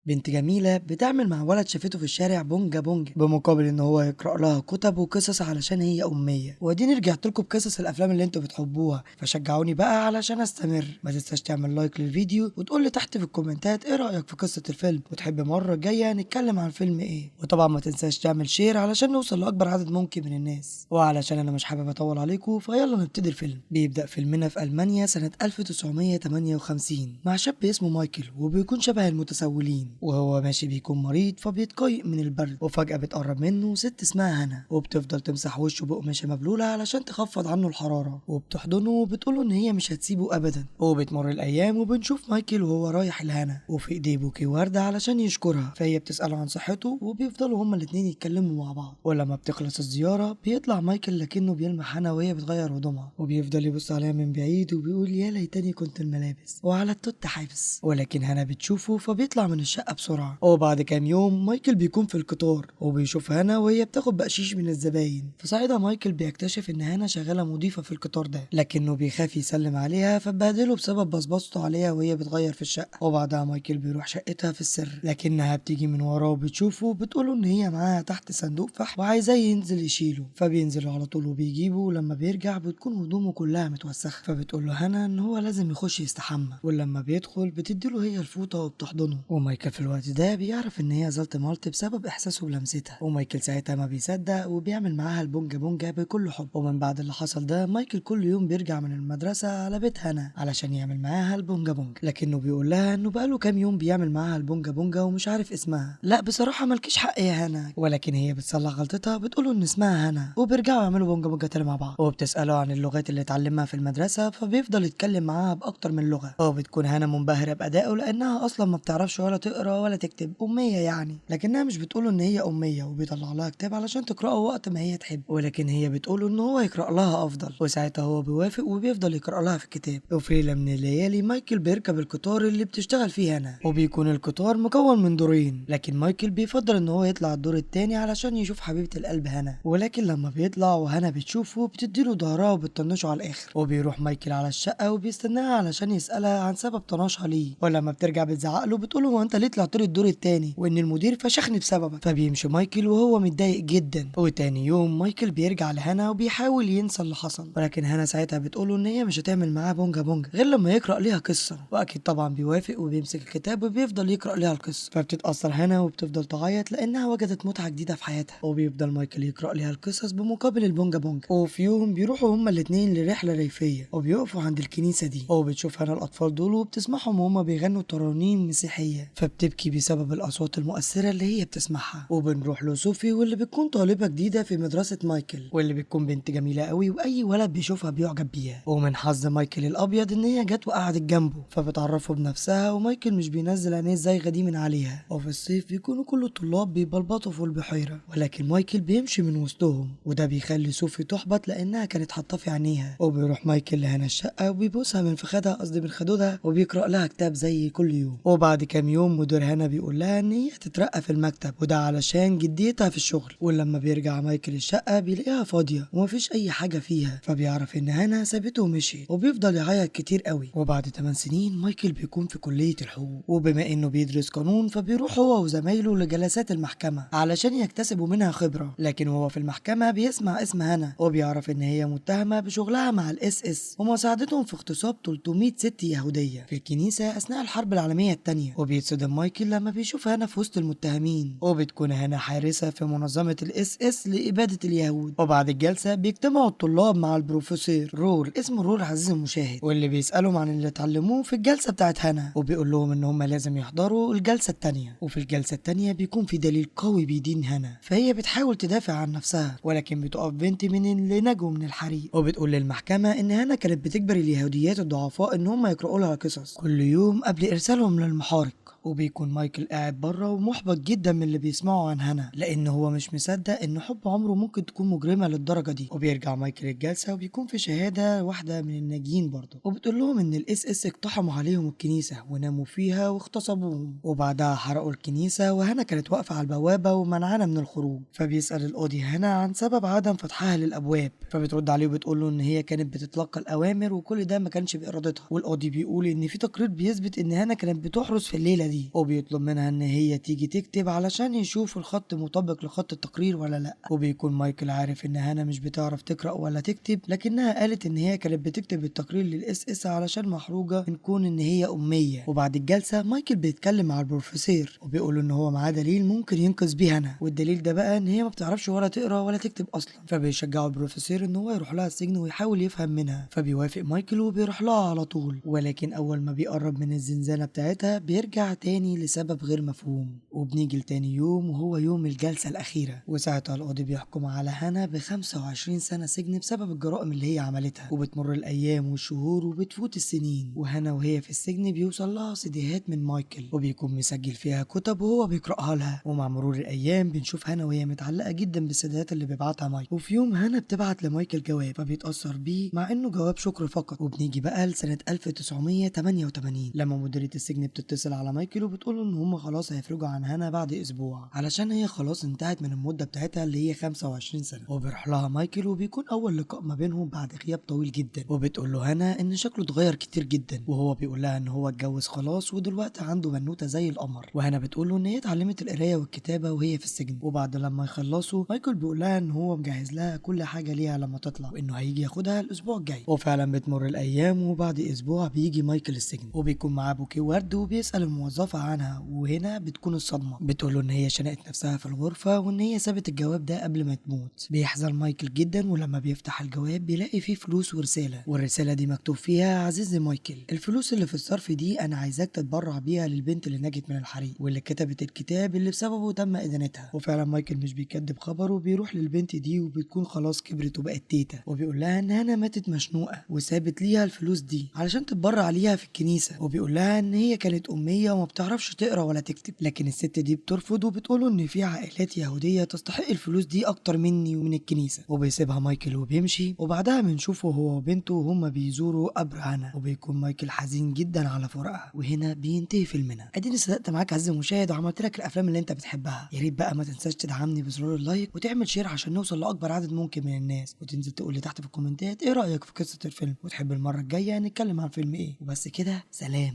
بنت جميلة بتعمل مع ولد شافته في الشارع بونجا بونجا بمقابل ان هو يقرأ لها كتب وقصص علشان هي أمية. واديني رجعت لكم بقصص الافلام اللي انتوا بتحبوها، فشجعوني بقى علشان استمر. ما تنساش تعمل لايك للفيديو وتقول لي تحت في الكومنتات ايه رأيك في قصة الفيلم، وتحب مرة جاية نتكلم عن فيلم ايه. وطبعا ما تنساش تعمل شير علشان نوصل لأكبر عدد ممكن من الناس. وعلشان انا مش حابب اطول عليكم فيلا نبتدي الفيلم. بيبدأ فيلمنا في ألمانيا سنة 1958 مع شاب اسمه مايكل، وبيكون شبه المتسولين، وهو ماشي بيكون مريض فبيتقيء من البرد. وفجأة بتقرب منه ست اسمها هنا، وبتفضل تمسح وشه بقماشة مبلولة علشان تخفض عنه الحرارة، وبتحضنه وبتقوله ان هي مش هتسيبه ابدا. وبتمر الايام وبنشوف مايكل وهو رايح لهنا وفي ايديه بوكي وردة علشان يشكرها، فهي بتسأله عن صحته وبيفضلوا هما الاتنين يتكلموا مع بعض. ولما بتخلص الزيارة بيطلع مايكل لكنه بيلمح هنا وهي بتغير هدومها، وبيفضل يبص عليها من بعيد وبيقول يا ليتني كنت الملابس وعلى التوت حابس. ولكن هنا بتشوفه فبيطلع من الشقة بسرعة. وبعد كام يوم مايكل بيكون في القطار وبيشوف هنا وهي بتاخد بقشيش من الزباين، فساعتها مايكل بيكتشف ان هنا شغالة مضيفة في القطار ده، لكنه بيخاف يسلم عليها فبهدله بسبب بصبصته عليها وهي بتغير في الشقة. وبعدها مايكل بيروح شقتها في السر، لكنها بتيجي من وراه وبتشوفه بتقوله ان هي معاها تحت صندوق فحم وعايزاه ينزل يشيله، فبينزل على طول وبيجيبه. ولما بيرجع بتكون هدومه كلها متوسخة، فبتقول له هنا ان هو لازم يخش يستحمى. ولما بيدخل بتديله هي الفوطة وبتحضنه. ومايكل في الوقت ده بيعرف ان هي زلط مالت بسبب احساسه بلمستها، ومايكل ساعتها ما بيصدق وبيعمل معاها البونجا بونجا بكل حب. ومن بعد اللي حصل ده مايكل كل يوم بيرجع من المدرسة على بيت هنا علشان يعمل معاها البونجا بونجا، لكنه بيقول لها انه بقاله كام يوم بيعمل معاها البونجا بونجا ومش عارف اسمها. لا بصراحة مالكيش حق يا هنا، ولكن هي بتصلح غلطتها بتقوله ان اسمها هنا، وبيرجعوا يعملوا بونجا بونجا تاني مع بعض. وبتسأله عن اللغات اللي اتعلمها في المدرسة فبيفضل يتكلم معاها بأكتر من لغة. وبتكون هنا منبهرة بأدائه لأنها أصلا ما بتعرفش ولا تقرا ولا تكتب، أمية يعني، لكنها مش بتقوله إن هي أمية، وبيطلع لها كتاب علشان تقرأه وقت ما هي تحب، ولكن هي بتقوله إن هو يقرأ لها أفضل. وساعتها هو بيوافق وبيفضل يقرأ لها في الكتاب. وفي ليلة من الليالي مايكل بيركب القطار اللي بتشتغل فيه هنا، وبيكون القطار مكون من دورين، لكن مايكل بيفضل إن هو يطلع الدور التاني علشان يشوف حبيبة القلب هنا. ولكن لما بيطلع وهنا بتشوفه بتديله ظهرها وبتطنشه على الآخر. وبيروح مايكل على الشقة وبيستناها علشان يسألها عن سبب طناشها ليه. ولما بترجع بتزعق له بتقوله هو انت ليه طلعت لي الدور التاني وان المدير فشخني بسببك. فبيمشي مايكل وهو متضايق جدا. وتاني يوم مايكل بيرجع لهنا وبيحاول ينسى اللي حصل، ولكن هنا ساعتها بتقوله ان هي مش هتعمل معاه بونجا بونجا غير لما يقرأ ليها قصة. واكيد طبعا بيوافق وبيمسك الكتاب وبيفضل يقرأ ليها القصة، فبتتأثر هنا وبتفضل تعيط لانها وجدت متعة جديدة في حياتها. وبيفضل مايكل يقرأ ليها القصص بمقابل البونجا بونجا. وفي يوم بيروحوا هما الاتنين لرحلة ريفية وبيقفوا عند الكنيسة دي، وبتشوف هنا الأطفال دول وبتسمعهم وهما بيغنوا ترانيم مسيحية، فبتبكي بسبب الأصوات المؤثرة اللي هي بتسمعها. وبنروح لصوفي واللي بتكون طالبة جديدة في مدرسة مايكل، واللي بتكون بنت جميلة قوي وأي ولد بيشوفها بيعجب بيها. ومن حظ مايكل الأبيض إن هي جت وقعدت جنبه فبتعرفه بنفسها، ومايكل مش بينزل عينيه الزايغة دي من عليها. وفي الصيف بيكونوا كل الطلاب بيبلبطوا في البحيرة، ولكن مايكل بيمشي من وسطهم، وده بيخلي صوفي تحبط لأنها كانت حاطاه في عينيها. وبيروح مايكل لهنا الشقة وبيبوسها من فخدها، قصدي من خدودها، وبيقرأ لها كتاب زي كل يوم. وبعد كام يوم مدير هنا بيقول لها ان هي تترقى في المكتب، وده علشان جديتها في الشغل. ولما بيرجع مايكل الشقة بيلاقيها فاضية ومفيش اي حاجة فيها، فبيعرف ان هنا سابته ومشيت، وبيفضل يعيط كتير قوي. وبعد 8 سنين مايكل بيكون في كلية الحقوق، وبما انه بيدرس قانون فبيروح هو وزمايله لجلسات المحكمة علشان يكتسبوا منها خبرة. لكن وهو في المحكمة بيسمع اسم هنا وبيعرف ان هي متهمة بشغلها مع الاس اس ومساعدتهم في اغتصاب 300 ست يهودية في الكنيسة اثناء الحرب العالمية الثانية. وبيتصدم مايكل لما بيشوف هنا في وسط المتهمين، وبتكون هنا حارسة في منظمة الاس اس لإبادة اليهود. وبعد الجلسة بيجتمعوا الطلاب مع البروفيسور رول، اسمه رول عزيزي المشاهد، واللي بيسألهم عن اللي اتعلموه في الجلسة بتاعت هنا، وبيقول لهم ان هم لازم يحضروا الجلسة الثانية. وفي الجلسة الثانية بيكون في دليل قوي بيدين هنا، فهي بتحاول تدافع عن نفسها، ولكن بتقف بنت من اللي نجوا من الحريق وبتقول للمحكمة ان هنا كانت بتجبر اليهوديات الضعفاء ان هم يقرأوا لها قصص كل يوم قبل ارسالهم للمحارق. وبيكون مايكل قاعد بره ومحبط جدا من اللي بيسمعه عن هنا، لان هو مش مصدق ان حب عمره ممكن تكون مجرمه للدرجه دي. وبيرجع مايكل الجلسه وبيكون في شهاده واحده من الناجين برضه، وبتقول لهم ان الاس اس اقتحموا عليهم الكنيسه وناموا فيها واغتصبوهم، وبعدها حرقوا الكنيسه، وهنا كانت واقفه على البوابه ومنعانا من الخروج. فبيسال القاضي هنا عن سبب عدم فتحها للابواب، فبترد عليه وبتقول له ان هي كانت بتتلقى الاوامر وكل ده ما كانش بارادتها. والقاضي بيقول ان في تقرير بيثبت ان هنا كانت بتحرس في الليله دي، وبيطلب منها ان هي تيجي تكتب علشان يشوف الخط مطابق لخط التقرير ولا لا. وبيكون مايكل عارف ان هانا مش بتعرف تقرا ولا تكتب، لكنها قالت ان هي كانت بتكتب التقرير للاس اس علشان محروجه من كون ان هي اميه. وبعد الجلسه مايكل بيتكلم مع البروفيسور وبيقول ان هو معاه دليل ممكن ينقذ بيه هانا، والدليل ده بقى ان هي ما بتعرفش ولا تقرا ولا تكتب اصلا. فبيشجعوا البروفيسور ان هو يروح لها السجن ويحاول يفهم منها، فبيوافق مايكل وبيروح لها على طول. ولكن اول ما بيقرب من الزنزانه بتاعتها بيرجع تاني لسبب غير مفهوم. وبنيجي لتاني يوم وهو يوم الجلسه الاخيره، وساعتها القاضي بيحكم على هانا ب 25 سنه سجن بسبب الجرائم اللي هي عملتها. وبتمر الايام والشهور وبتفوت السنين، وهانا وهي في السجن بيوصل لها سيديهات من مايكل وبيكون مسجل فيها كتب وهو بيقراها لها. ومع مرور الايام بنشوف هانا وهي متعلقه جدا بالسيديهات اللي بيبعتها مايكل. وفي يوم هانا بتبعت لمايكل جواب فبيتاثر بيه مع انه جواب شكر فقط. وبنيجي بقى لسنه 1988 لما مديريه السجن بتتصل على مايكل وبتقول ان هم خلاص هيفرجوا عن هانا بعد اسبوع علشان هي خلاص انتهت من المده بتاعتها اللي هي 25 سنه. وبيروح لها مايكل وبيكون اول لقاء ما بينهم بعد غياب طويل جدا، وبتقول له هانا ان شكله اتغير كتير جدا، وهو بيقول لها ان هو اتجوز خلاص ودلوقتي عنده بنوته زي القمر. وهانا بتقول له ان هي اتعلمت القرايه والكتابه وهي في السجن. وبعد لما يخلصوا مايكل بيقول لها ان هو مجهز لها كل حاجه ليها لما تطلع وانه هيجي ياخدها الاسبوع الجاي. وفعلا بتمر الايام وبعد اسبوع بيجي مايكل السجن وبيكون معاه بوكيه ورد وبيسال الموظفه عنها. وهنا بتكون الصدمه، بتقول له ان هي شنقت نفسها في الغرفه وان هي سابت الجواب ده قبل ما تموت. بيحزن مايكل جدا ولما بيفتح الجواب بيلاقي فيه فلوس ورساله، والرساله دي مكتوب فيها: عزيزي مايكل، الفلوس اللي في الصرف دي انا عايزاك تتبرع بيها للبنت اللي نجت من الحريق واللي كتبت الكتاب اللي بسببه تم ادانتها. وفعلا مايكل مش بيكذب خبره وبيروح للبنت دي وبتكون خلاص كبرت وبقت تيتا، وبيقول لها ان هانا ماتت مشنوقه وسابت ليها الفلوس دي علشان تتبرع ليها في الكنيسه. وبيقول لها ان هي كانت اميه وما بتعرفش تقرا ولا تكتب، لكن الست دي بترفض وبتقوله ان في عائلات يهوديه تستحق الفلوس دي اكتر مني ومن الكنيسه. وبيسيبها مايكل وبيمشي. وبعدها بنشوفه هو وبنته وهما بيزوروا قبر هانا، وبيكون مايكل حزين جدا على فراقها. وهنا بينتهي فيلمنا. اديني صدقت معاك عزيزي المشاهد وعملت لك الافلام اللي انت بتحبها. يا ريت بقى ما تنساش تدعمني بزرار اللايك وتعمل شير عشان نوصل لاكبر عدد ممكن من الناس، وتنزل تقول لي تحت في الكومنتات ايه رايك في قصه الفيلم، وتحب المره الجايه نتكلم عن فيلم ايه. وبس كده، سلام.